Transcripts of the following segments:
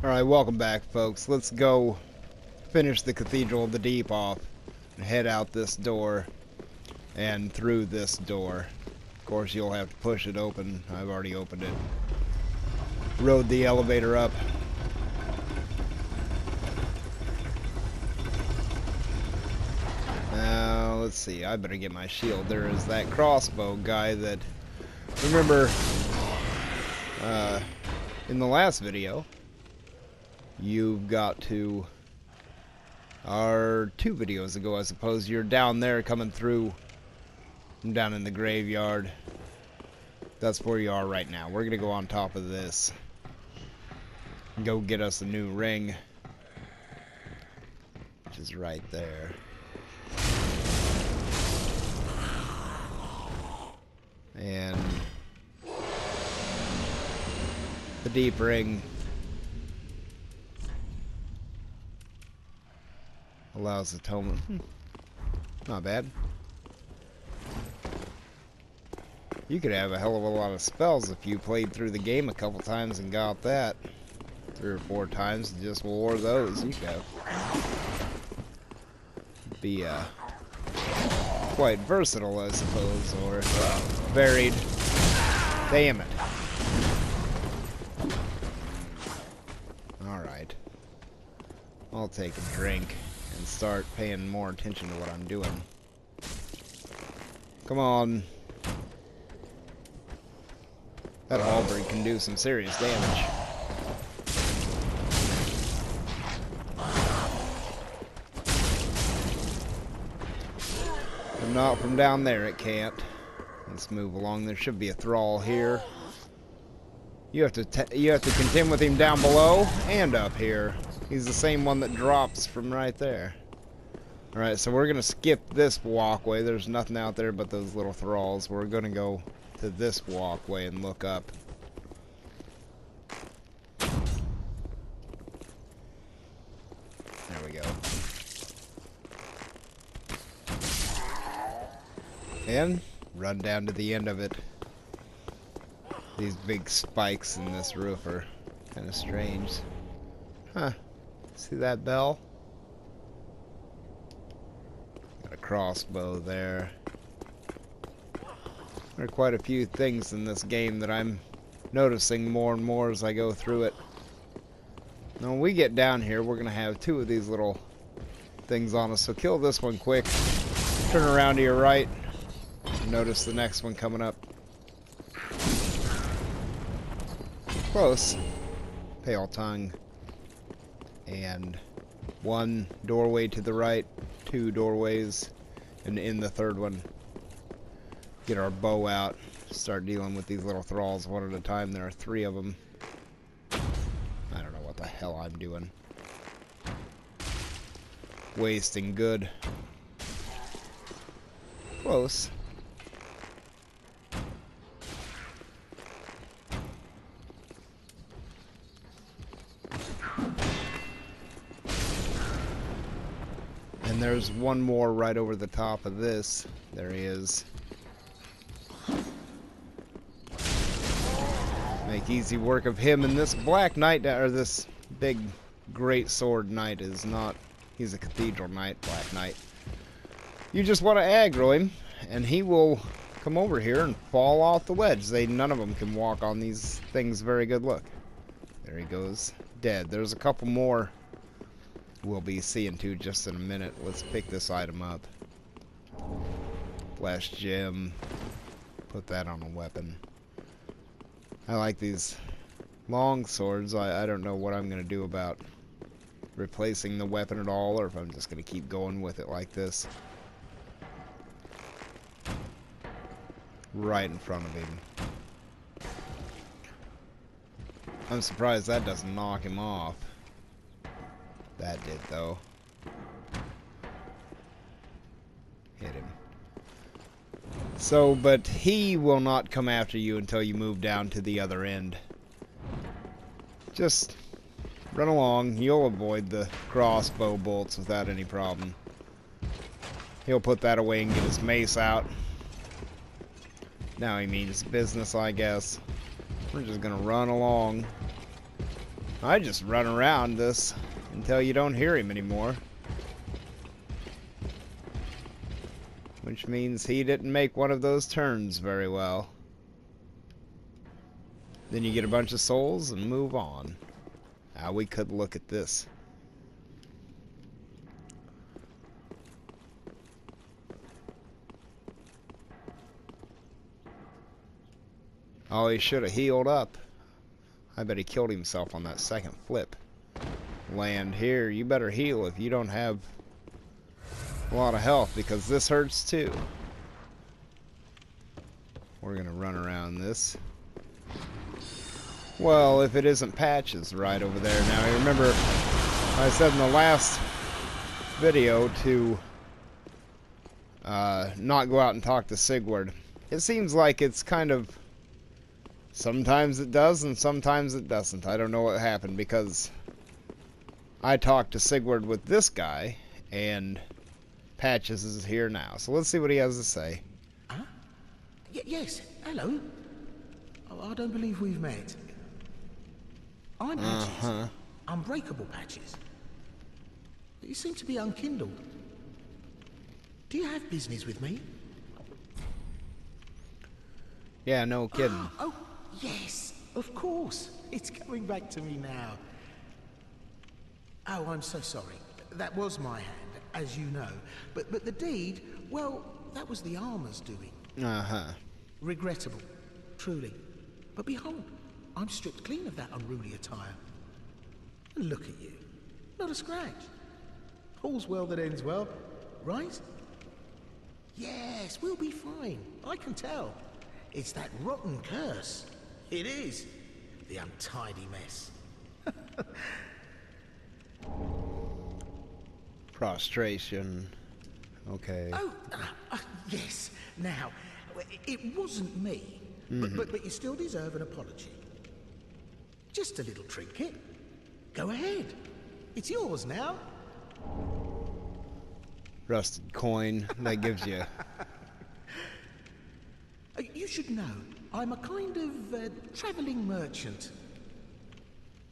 Alright, welcome back, folks. Let's go finish the Cathedral of the Deep off and head out this door and through this door. Of course, you'll have to push it open. I've already opened it. Rode the elevator up. Now, let's see. I better get my shield. There is that crossbow guy that... Remember, in the last video, you've got to... Or 2 videos ago, I suppose, you're down there coming through. I'm down in the graveyard. That's where you are right now. We're gonna go on top of this. Go get us a new ring. Which is right there. And the deep ring allows atonement. Not bad. You could have a hell of a lot of spells if you played through the game a couple times and got that 3 or 4 times and just wore those. You could be quite versatile, I suppose, or varied. Damn it. Alright. I'll take a drink and start paying more attention to what I'm doing. Come on. That halberd can do some serious damage. But not from down there, it can't. Let's move along. There should be a thrall here. You have to contend with him down below and up here. He's the same one that drops from right there. Alright, so we're gonna skip this walkway. There's nothing out there but those little thralls. We're gonna go to this walkway and look up. There we go. And run down to the end of it. These big spikes in this roof are kind of strange. Huh. See that bell? Got a crossbow there. There are quite a few things in this game that I'm noticing more and more as I go through it. Now when we get down here, we're going to have 2 of these little things on us. So kill this one quick. Turn around to your right. Notice the next one coming up. Close. Pale tongue. And 1 doorway to the right. 2 doorways. And in the 3rd one. Get our bow out, start dealing with these little thralls one at a time. There are 3 of them. I don't know what the hell I'm doing. Wasting good. Close. And there's 1 more right over the top of this. There he is. Make easy work of him, and this black knight, or this big great sword knight is not, he's a cathedral knight, black knight. You just want to aggro him, and he will come over here and fall off the wedge. None of them can walk on these things very good. Look. There he goes, dead. There's a couple more we'll be seeing to just in a minute. Let's pick this item up. Flash gem. Put that on a weapon. I like these long swords. I don't know what I'm going to do about replacing the weapon at all, or if I'm just going to keep going with it like this. Right in front of him. I'm surprised that doesn't knock him off. That did, though. Hit him. So, but he will not come after you until you move down to the other end. Just run along. You'll avoid the crossbow bolts without any problem. He'll put that away and get his mace out. Now he means business, I guess. We're just gonna run along. I just run around this until you don't hear him anymore. Which means he didn't make one of those turns very well. Then you get a bunch of souls and move on. Now we could look at this. Oh, he should have healed up. I bet he killed himself on that second flip. Land here, you better heal if you don't have a lot of health, because this hurts too. We're gonna run around this. Well, if it isn't Patches right over there. Now, you remember I said in the last video to not go out and talk to Sigurd. It seems like it's kind of... sometimes it does and sometimes it doesn't. I don't know what happened, because I talked to Sigurd with this guy, and Patches is here now. So let's see what he has to say. Huh? Yes, hello. Oh, I don't believe we've met. I'm Patches. Unbreakable Patches. You seem to be unkindled. Do you have business with me? Yeah, no kidding. Oh, yes, of course. It's coming back to me now. Oh, I'm so sorry. That was my hand, as you know. But the deed, well, that was the armor's doing. Regrettable, truly. But behold, I'm stripped clean of that unruly attire. And look at you. Not a scratch. All's well that ends well, right? Yes, we'll be fine. I can tell. It's that rotten curse. It is. The untidy mess. Prostration. Okay. Oh, yes. Now, it wasn't me. But you still deserve an apology. Just a little trinket. Go ahead. It's yours now. Rusted coin. That gives you... You should know, I'm a kind of traveling merchant.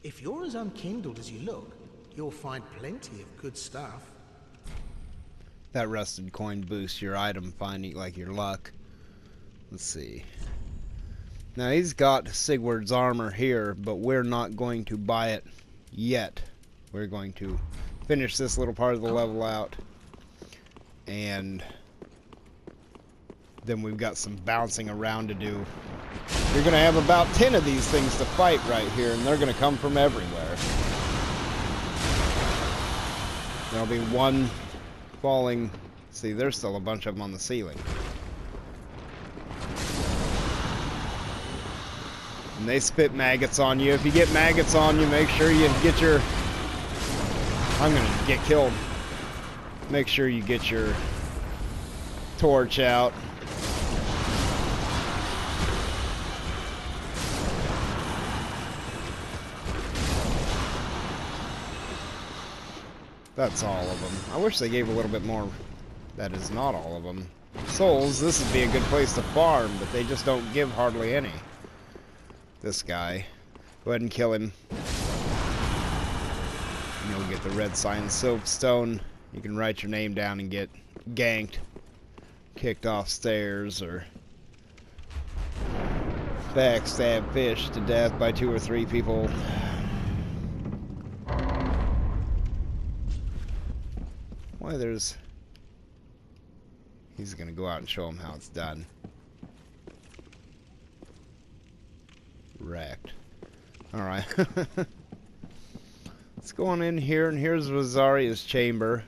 If you're as unkindled as you look, you'll find plenty of good stuff. That rusted coin boosts your item finding, like your luck. Let's see. Now he's got Sigurd's armor here, but we're not going to buy it yet. We're going to finish this little part of the level out, and then we've got some bouncing around to do. You're going to have about 10 of these things to fight right here, and they're going to come from everywhere. There'll be one falling. See, there's still a bunch of them on the ceiling. And they spit maggots on you. If you get maggots on you, make sure you get your... I'm going to get killed. Make sure you get your torch out. That's all of them. I wish they gave a little bit more. That is not all of them. Souls, this would be a good place to farm, but they just don't give hardly any. This guy. Go ahead and kill him. And you'll get the red sign soapstone. You can write your name down and get ganked, kicked off stairs, or backstab fish to death by 2 or 3 people. Why there's... He's gonna go out and show him how it's done. Wrecked. Alright. Let's go on in here, and here's Rosaria's chamber.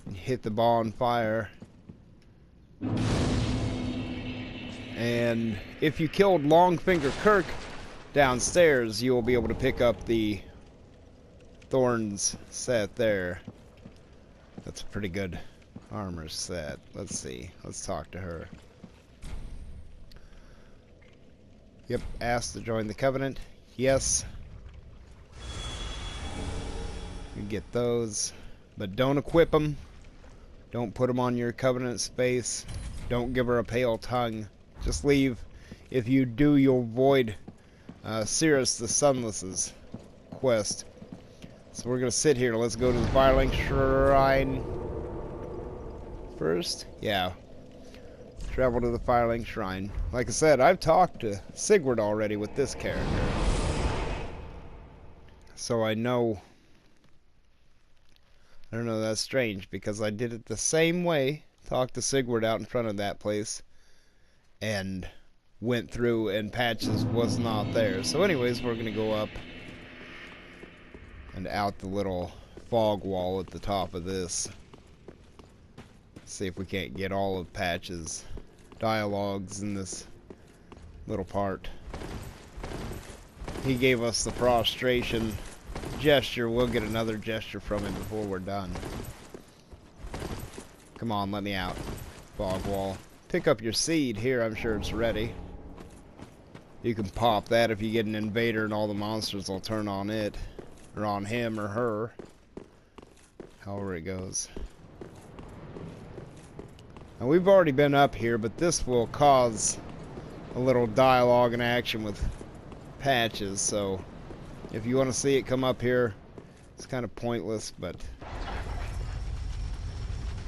And hit the ball on fire. And if you killed Longfinger Kirk downstairs, you will be able to pick up the Thorns set there. That's a pretty good armor set. Let's see. Let's talk to her. Yep, asked to join the Covenant. Yes. You get those. But don't equip them. Don't put them on your Covenant space. Don't give her a pale tongue. Just leave. If you do, you'll void Cirrus the Sunless's quest. So we're gonna sit here. Let's go to the Firelink Shrine first. Yeah. Travel to the Firelink Shrine. Like I said, I've talked to Sigurd already with this character. So I know... I don't know, that's strange, because I did it the same way. Talked to Sigurd out in front of that place. And went through, and Patches was not there. So anyways, we're gonna go up and out the little fog wall at the top of this. See if we can't get all of Patches' dialogues in this little part. He gave us the prostration gesture. We'll get another gesture from him before we're done. Come on, let me out. Fog wall. Pick up your seed here. I'm sure it's ready. You can pop that if you get an invader, and all the monsters will turn on it. Or on him or her. However it goes. Now we've already been up here, but this will cause a little dialogue and action with Patches, so if you want to see it come up here, it's kind of pointless, but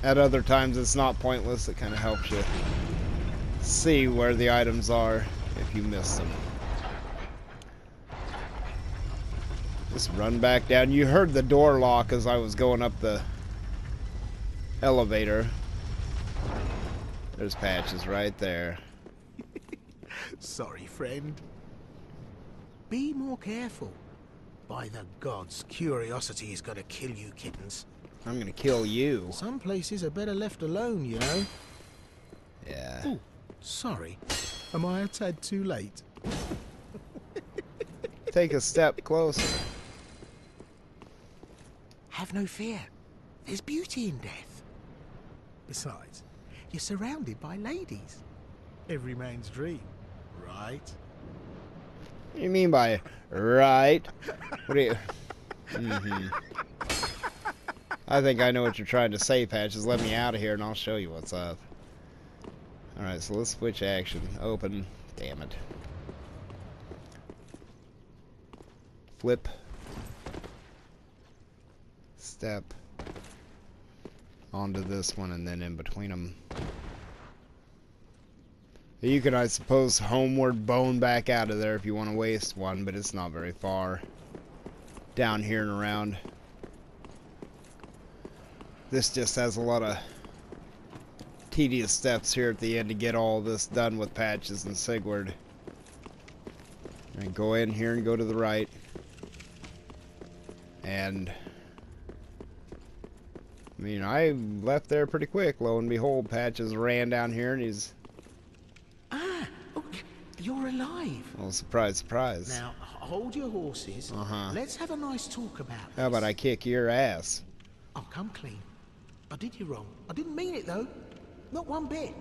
at other times it's not pointless. It kind of helps you see where the items are if you miss them. Just run back down. You heard the door lock as I was going up the elevator. There's Patches right there. Sorry, friend. Be more careful. By the gods, curiosity is gonna kill you, kittens. I'm gonna kill you. Some places are better left alone, you know. Yeah. Ooh, sorry. Am I a tad too late? Take a step closer. Have no fear. There's beauty in death. Besides, you're surrounded by ladies. Every man's dream, right? What do you mean by right? What do you... I think I know what you're trying to say, Patches. Let me out of here and I'll show you what's up. Alright, so let's switch action. Open. Damn it. Flip. Step. Onto this one and then in between them. You can, I suppose, homeward bone back out of there if you want to waste one, but it's not very far. Down here and around. This just has a lot of tedious steps here at the end to get all this done with Patches and Sigurd. And go in here and go to the right. And I mean, I left there pretty quick. Lo and behold, Patches ran down here and he's... Ah, okay. You're alive. Well, surprise, surprise. Now, hold your horses. Let's have a nice talk about this. How about I kick your ass? I'll come clean. I did you wrong. I didn't mean it, though. Not one bit.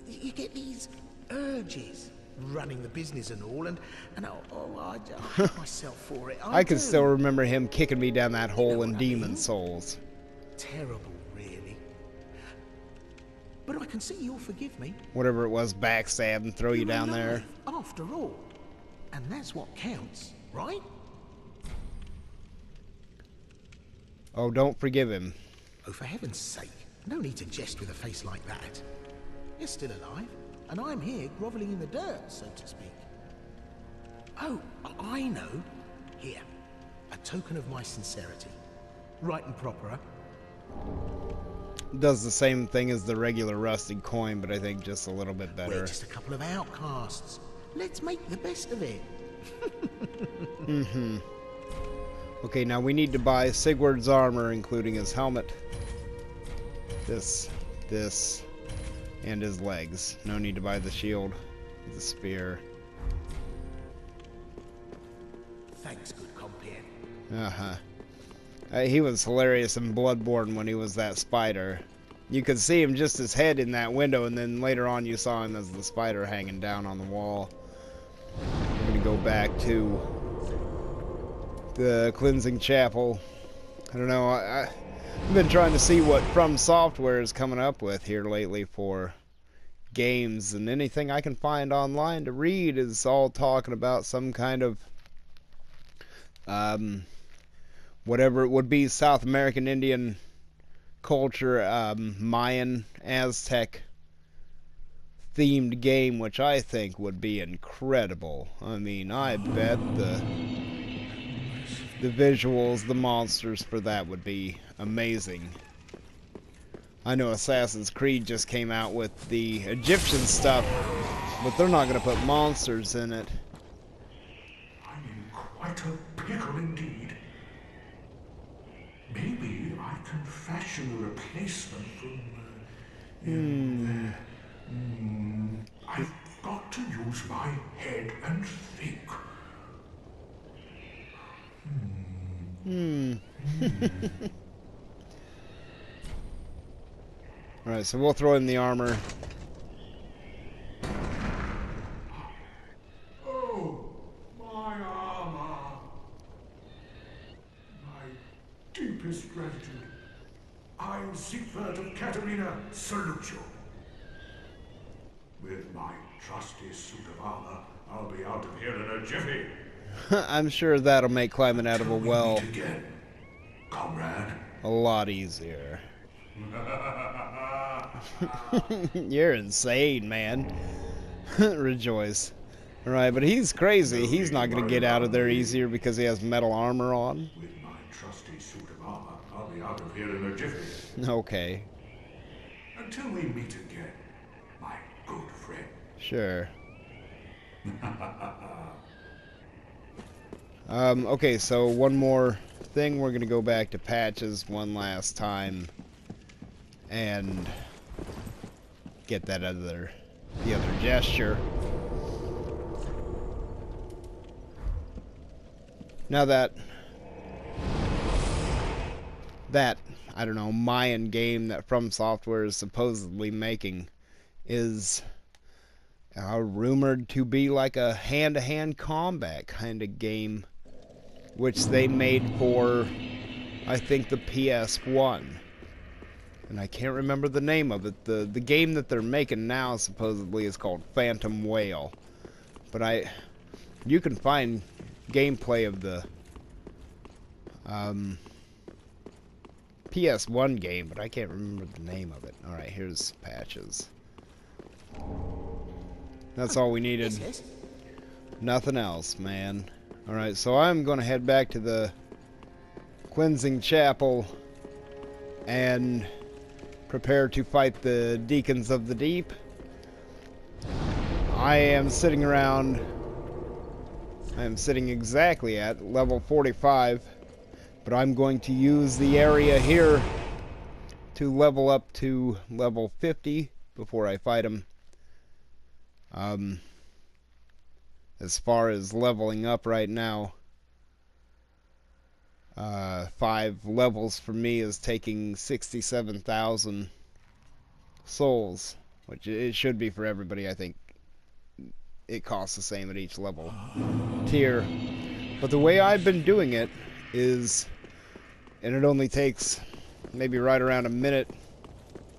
You get these urges, running the business and all, and I hate myself for it. I can do. still remember him kicking me down that hole know in what I Demon mean? Souls. Terrible, really. But I can see you'll forgive me. Whatever it was, backstab and throw you You're down there. alive, after all. And that's what counts, right? Oh, don't forgive him. Oh, for heaven's sake, no need to jest with a face like that. You're still alive, and I'm here groveling in the dirt, so to speak. Oh, I know. Here, a token of my sincerity. Right and proper, huh? Does the same thing as the regular rusted coin, but I think just a little bit better. We're just a couple of outcasts. Let's make the best of it. Okay, now we need to buy Sigurd's armor, including his helmet. This, and his legs. No need to buy the shield, the spear. Thanks, good compere. He was hilarious in Bloodborne when he was that spider. You could see him just his head in that window, and then later on you saw him as the spider hanging down on the wall. We're gonna go back to the cleansing chapel. I don't know, I've been trying to see what From Software is coming up with here lately for games, and anything I can find online to read is all talking about some kind of whatever it would be, South American Indian culture, Mayan, Aztec themed game, which I think would be incredible. I mean, I bet the visuals, the monsters for that would be amazing. I know Assassin's Creed just came out with the Egyptian stuff, but they're not going to put monsters in it. I'm in quite a pickle indeed. Maybe I can fashion a replacement from... I've got to use my head and think. Alright, so we'll throw in the armor. Oh, my armor. My deepest gratitude. I, Siegfried of Caterina, salute you. With my trusty suit of armor, I'll be out of here in a jiffy. I'm sure that'll make climbing out of a well Meet again, comrade. a lot easier. You're insane, man. Rejoice. Alright, but he's crazy. He's not going to get out of there easier because he has metal armor on. With my trusty suit of armor, I'll be out of here in a jiffy. Okay. Until we meet again, my good friend. Sure. Okay, so one more thing. We're going to go back to patches one last time and get the other gesture. Now that I don't know, Mayan game that From Software is supposedly making is rumored to be like a hand-to-hand combat kind of game, which they made for, I think, the PS1. And I can't remember the name of it. The game that they're making now supposedly is called Phantom Whale. But you can find gameplay of the PS1 game, but I can't remember the name of it. Alright, here's patches. That's all we needed. Nothing else, man. Alright, so I'm going to head back to the cleansing chapel and prepare to fight the deacons of the deep. I am sitting exactly at level 45, but I'm going to use the area here to level up to level 50 before I fight him. As far as leveling up right now, 5 levels for me is taking 67,000 souls, which it should be for everybody. I think it costs the same at each level tier. But the way I've been doing it is, and it only takes maybe right around a minute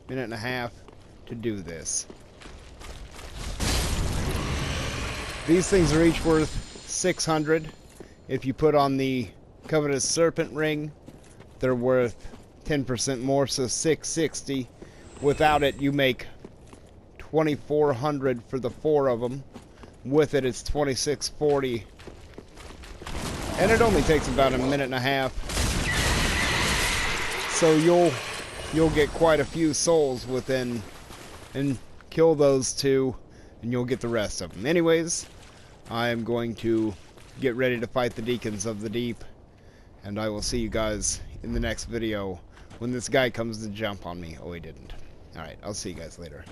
and a half to do this. These things are each worth 600. If you put on the Covetous Serpent Ring, they're worth 10% more, so 660. Without it, you make 2,400 for the 4 of them. With it, it's 2,640. And it only takes about a minute and a half. So you'll get quite a few souls within, and kill those 2, and you'll get the rest of them. Anyways, I'm going to get ready to fight the Deacons of the Deep, and I will see you guys in the next video when this guy comes to jump on me. Oh, he didn't. Alright, I'll see you guys later.